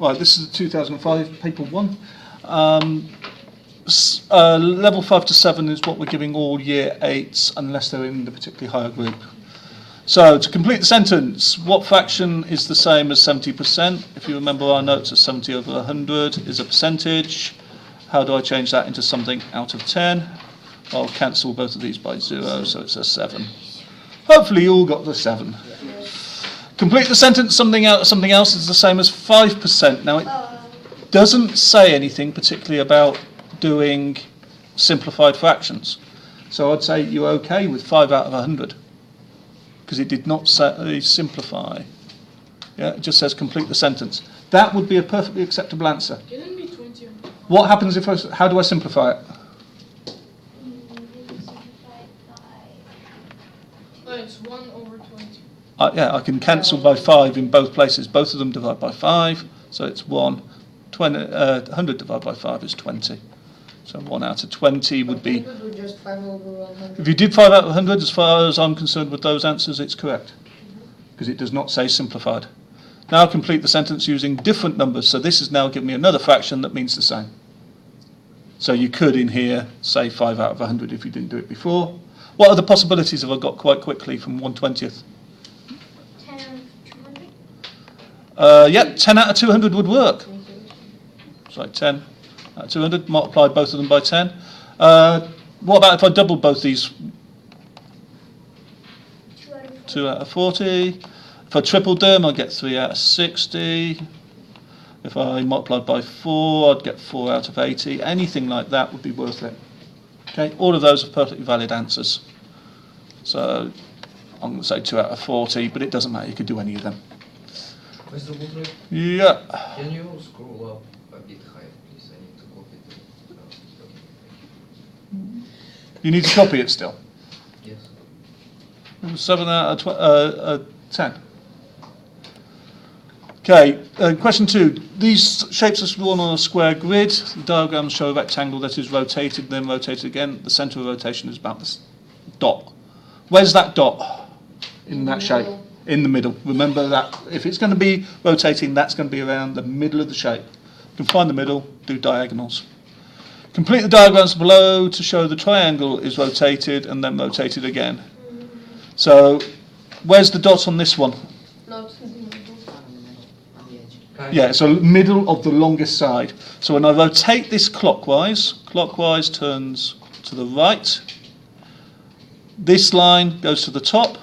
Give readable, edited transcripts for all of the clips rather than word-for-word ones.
Right, this is the 2005 paper 1. Level 5 to 7 is what we're giving all year 8s unless they're in the particularly higher group. So to complete the sentence, what fraction is the same as 70%? If you remember our notes, 70 over 100 is a percentage. How do I change that into something out of 10? I'll cancel both of these by 0, so it's a 7. Hopefully you all got the 7. Complete the sentence, something out of something else is the same as 5%. Now it doesn't say anything particularly about doing simplified fractions. So I'd say you're okay with 5 out of 100. Because it did not say simplify. Yeah, it just says complete the sentence. That would be a perfectly acceptable answer. Can it be 20? What happens if how do I simplify it? Oh, it's 1 over 20. Yeah, I can cancel by 5 in both places. Both of them divide by 5, so it's 1. 100 divided by 5 is 20. So 1 out of 20 would be... Just 5 over 100. If you did 5 out of 100, as far as I'm concerned with those answers, it's correct. Because it does not say simplified. Now complete the sentence using different numbers. So this is now giving me another fraction that means the same. So you could in here say 5 out of 100 if you didn't do it before. What other possibilities have I got quite quickly from 1/20th? 10 out of 200? Yeah, 10 out of 200 would work. So 10 out of 200, multiply both of them by 10. What about if I doubled both these? 2 out of 40. If I tripled them, I'd get 3 out of 60. If I multiplied by 4, I'd get 4 out of 80. Anything like that would be worth it. Okay, all of those are perfectly valid answers. So I'm going to say 2 out of 40, but it doesn't matter. You could do any of them. Mr. Woodley, Yeah. can you scroll up a bit higher, please? I need to copy it. You need to copy it still. Yes. 7 out of 10. Okay, question 2. These shapes are drawn on a square grid. The diagrams show a rectangle that is rotated, then rotated again. The centre of rotation is about this dot. Where's that dot in that shape? In the middle. Remember that if it's going to be rotating, that's going to be around the middle of the shape. You can find the middle, do diagonals. Complete the diagrams below to show the triangle is rotated and then rotated again. So, where's the dot on this one? Not Yeah, so middle of the longest side. So when I rotate this clockwise turns to the right. This line goes to the top.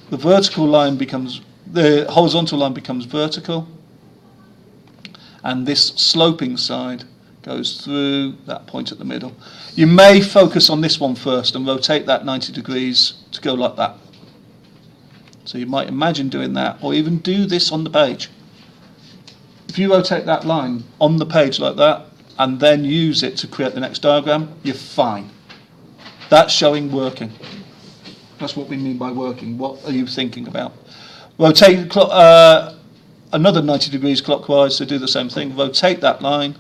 The vertical line becomes, the horizontal line becomes vertical. And this sloping side goes through that point at the middle. You may focus on this one first and rotate that 90 degrees to go like that. So you might imagine doing that, or even do this on the page. If you rotate that line on the page like that, and then use it to create the next diagram, you're fine. That's showing working. That's what we mean by working. What are you thinking about? Rotate another 90 degrees clockwise, so do the same thing. Rotate that line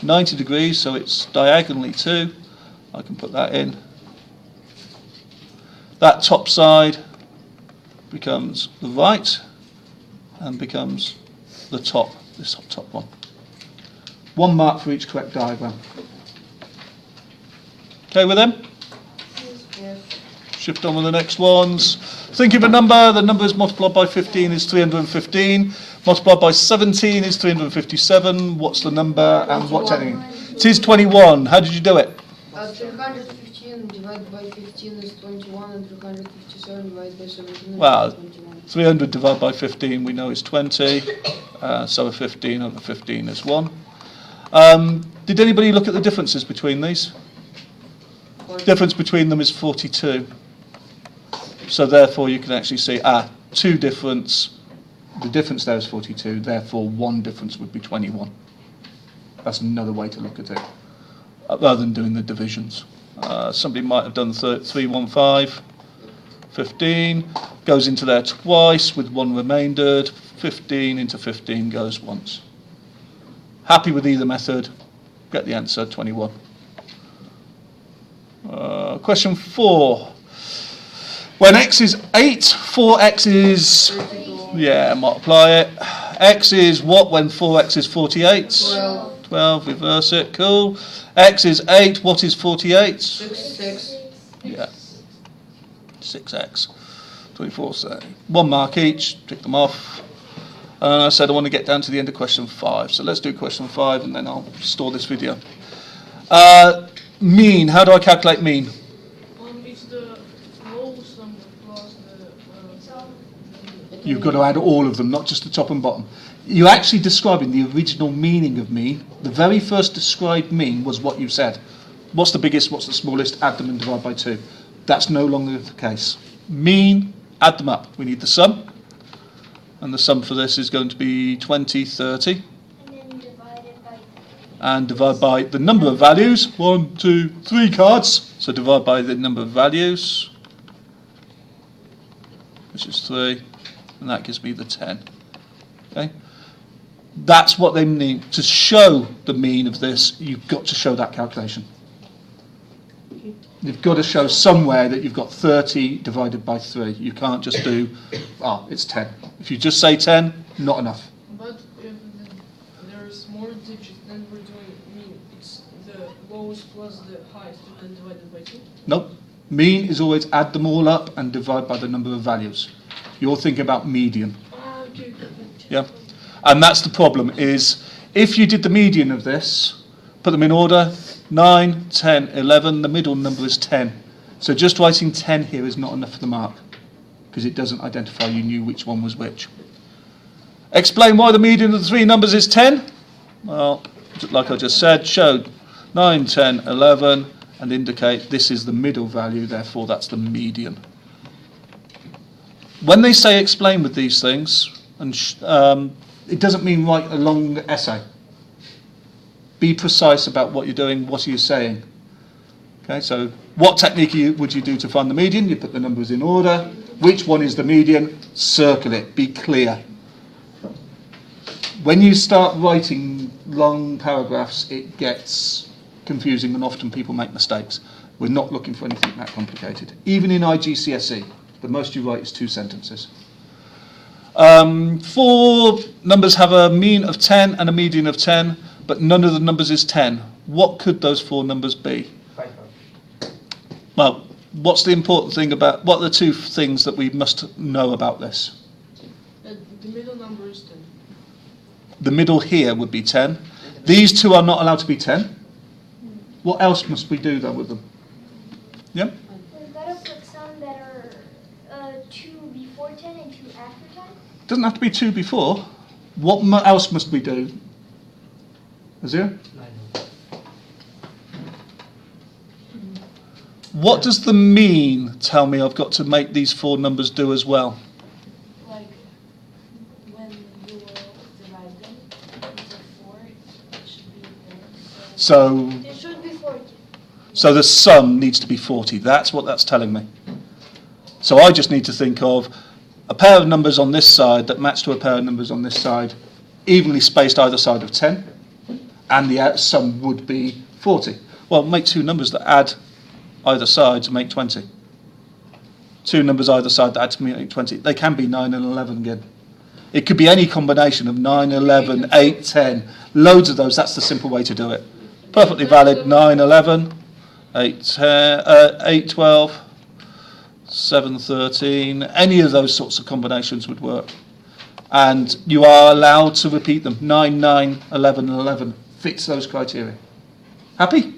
90 degrees, so it's diagonally too. I can put that in. That top side becomes the right and becomes the top, this top one. 1 mark for each correct diagram. Okay with them? yes. Shift on with the next ones. Think of a number. The number is multiplied by 15 is 315. Multiplied by 17 is 357. What's the number and what's anything? It is 21. How did you do it? 315 divided by 15 is 21, and 357 divided by 17 Well, is 21. 300 divided by 15 we know is 20. So a 15 over 15 is 1. Did anybody look at the differences between these? Difference between them is 42. So therefore you can actually see, two difference, the difference there is 42, therefore one difference would be 21. That's another way to look at it, rather than doing the divisions. Somebody might have done 315, 15, goes into there twice with 1 remaindered, 15 into 15 goes once. Happy with either method, get the answer, 21. Question 4. When x is 8, 4x is Yeah, multiply it. X is what when 4x is 48? 12. 12, reverse it, cool. X is 8, what is 48? 6. Yeah. 6x. 24, so 1 mark each, tick them off. And I said I want to get down to the end of question 5. So let's do question 5 and then I'll store this video. Mean, how do I calculate mean? It's the lowest number plus the. You've got to add all of them, not just the top and bottom. You're actually describing the original meaning of mean. The very first described mean was what you said. What's the biggest, what's the smallest, add them and divide by 2. That's no longer the case. Mean, add them up. We need the sum. And the sum for this is going to be 20, 30. And then divided by And divide by the number of values. 1, 2, 3 cards. So divide by the number of values, which is 3. And that gives me the 10. Okay? That's what they need. To show the mean of this, you've got to show that calculation. You've got to show somewhere that you've got 30 divided by 3. You can't just do, it's 10. If you just say 10, not enough. But if there's more digits, then we're doing mean. It's the lowest plus the highest and then divided by 2. Nope. Mean is always add them all up and divide by the number of values. You're thinking about median. Okay. Yeah. And that's the problem is if you did the median of this, put them in order, 9, 10, 11, the middle number is 10. So just writing 10 here is not enough for the mark because it doesn't identify you knew which one was which. Explain why the median of the 3 numbers is 10. Well, like I just said, show 9, 10, 11 and indicate this is the middle value, therefore that's the median. When they say explain with these things, and it doesn't mean write a long essay. Be precise about what you're doing, what are you saying. Okay, so what technique would you do to find the median? You put the numbers in order. Which one is the median? Circle it, be clear. When you start writing long paragraphs, it gets confusing and often people make mistakes. We're not looking for anything that complicated. Even in IGCSE, the most you write is 2 sentences. 4 numbers have a mean of 10 and a median of 10, but none of the numbers is 10. What could those 4 numbers be? 5. Well, what's the important thing about, what are the 2 things that we must know about this? The middle number is 10. The middle here would be 10. These 2 are not allowed to be 10. What else must we do though with them? Yeah? We've got to put some that are 2 before 10 and 2 after 10. Doesn't have to be 2 before. What else must we do? A 0? What does the mean tell me I've got to make these 4 numbers do as well? Like when you will divide them into 4, it should be 4. So It should be 40. So the sum needs to be 40. That's what that's telling me. So I just need to think of a pair of numbers on this side that match to a pair of numbers on this side, evenly spaced either side of 10, and the sum would be 40. Well, make 2 numbers that add either side to make 20. 2 numbers either side that add to make 20. They can be 9 and 11 again. It could be any combination of 9, 11, 8, 10. Loads of those. That's the simple way to do it. Perfectly valid. 9, 11, 8, 12, 7, 13. Any of those sorts of combinations would work. And you are allowed to repeat them. 9, 9, 11, and 11 fits those criteria. Happy?